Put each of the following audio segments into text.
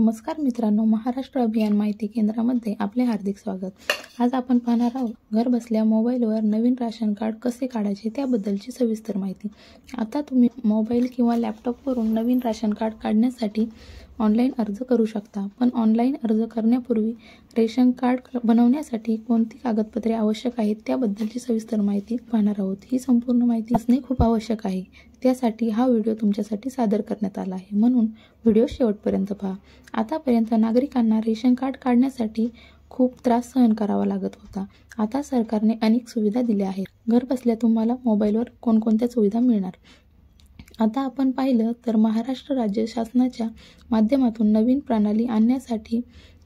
नमस्कार मित्रांनो, महाराष्ट्र अभियान माहिती केंद्रामध्ये आपले हार्दिक स्वागत. आज आपण पाहणार आहोत घर बसल्या मोबाईलवर नवीन राशन कार्ड कसे काढायचे त्याबद्दलची सविस्तर माहिती. आता तुम्ही मोबाईल किंवा लॅपटॉपवरून नवीन राशन कार्ड काढण्यासाठी ऑनलाईन अर्ज करू शकता. पण ऑनलाईन अर्ज करण्यापूर्वी रेशन कार्ड बनवण्यासाठी कोणती कागदपत्रे आवश्यक आहेत त्याबद्दलची सविस्तर माहिती पाहणार आहोत. ही संपूर्ण माहिती असणे खूप आवश्यक आहे. त्यासाठी हा व्हिडिओ तुमच्यासाठी सादर करण्यात आला आहे, म्हणून व्हिडिओ शेवटपर्यंत पहा. आतापर्यंत नागरिकांना रेशन कार्ड काढण्यासाठी खूप त्रास सहन करावा लागत होता. आता सरकारने अनेक सुविधा दिल्या आहेत. घर बसल्या तुम्हाला मोबाईलवर कोणकोणत्या सुविधा मिळणार. आता आपण पाहिलं तर महाराष्ट्र राज्य शासनाच्या माध्यमातून नवीन प्रणाली आणण्यासाठी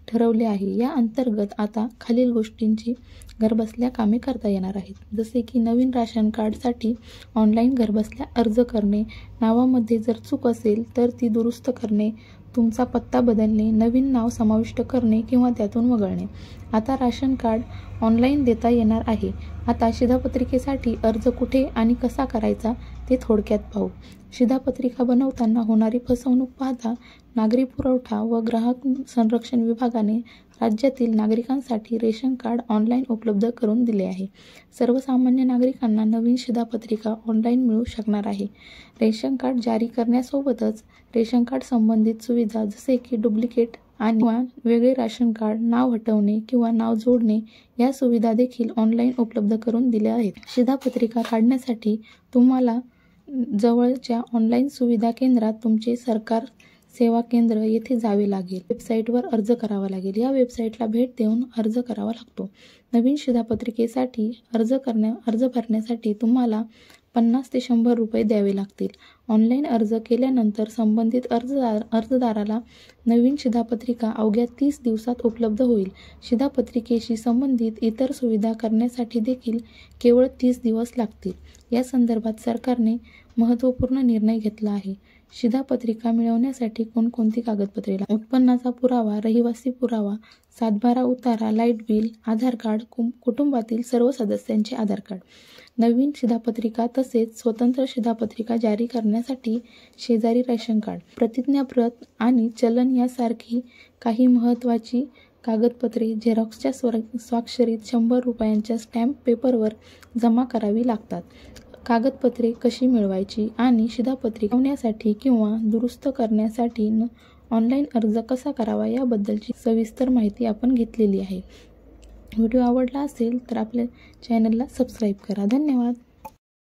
ठरवले आहे. या अंतर्गत आता खालील गोष्टींची घरबसल्या कामे करता येणार आहेत. जसे की नवीन राशन कार्डसाठी ऑनलाईन घरबसल्या अर्ज करणे, नावामध्ये जर चूक असेल तर ती दुरुस्त करणे, तुमचा पत्ता बदलणे, नवीन नाव समाविष्ट करणे किंवा त्यातून वगळणे. आता राशन कार्ड ऑनलाईन देता येणार आहे. आता शिधापत्रिकेसाठी अर्ज कुठे आणि कसा करायचा ते थोडक्यात पाहू. शिधापत्रिका बनवताना होणारी फसवणूक पाहता नागरी पुरवठा व ग्राहक संरक्षण विभागाने राज्यातील नागरिकांसाठी रेशन कार्ड ऑनलाईन उपलब्ध करून दिले आहे. सर्वसामान्य नागरिकांना नवीन शिधापत्रिका ऑनलाईन मिळू शकणार आहे. रेशन कार्ड जारी करण्यासोबतच रेशन कार्ड संबंधित सुविधा जसे की डुप्लिकेट आणि वेगळे राशन कार्ड, नाव हटवणे किंवा नाव जोडणे या सुविधा देखील ऑनलाईन उपलब्ध करून दिल्या आहेत. शिधापत्रिका काढण्यासाठी तुम्हाला जवळच्या ऑनलाईन सुविधा केंद्रात तुमचे सरकार सेवा केंद्र येथे जावे लागेल. वेबसाईटवर अर्ज करावा लागेल. या वेबसाईटला भेट देऊन अर्ज करावा लागतो. नवीन शिधापत्रिकेसाठी अर्ज भरण्यासाठी तुम्हाला 50 ते 100 रुपये द्यावे लागतील. ऑनलाईन अर्ज केल्यानंतर संबंधित अर्जदाराला नवीन शिधापत्रिका अवघ्या 30 दिवसात उपलब्ध होईल. शिधापत्रिकेशी संबंधित इतर सुविधा करण्यासाठी देखील केवळ 30 दिवस लागतील. या संदर्भात सरकारने महत्त्वपूर्ण निर्णय घेतला आहे. शिधापत्रिका मिळवण्यासाठी कोणकोणती कागदपत्रे लागतात. उत्पन्नाचा पुरावा, रहिवासी पुरावा, सातबारा उतारा, लाईट बिल, आधार कार्ड, कुटुंबातील सर्व सदस्यांचे आधार कार्ड. नवीन शिधापत्रिका तसेच स्वतंत्र शिधापत्रिका जारी करण्यासाठी शेजारी रेशन कार्ड, प्रतिज्ञापत्र आणि चलन यासारखी काही महत्त्वाची कागदपत्रे झेरॉक्सच्या स्वाक्षरीत 100 रुपयांच्या स्टॅम्प पेपरवर जमा करावी लागतात. कागदपत्रे कशी मिळवायची आणि शिधापत्रिका मिळवण्यासाठी किंवा दुरुस्त करण्यासाठी ऑनलाईन अर्ज कसा करावा याबद्दलची सविस्तर माहिती आपण घेतलेली आहे. व्हिडिओ आवडला असेल तर आपल्या चॅनलला सबस्क्राईब करा. धन्यवाद.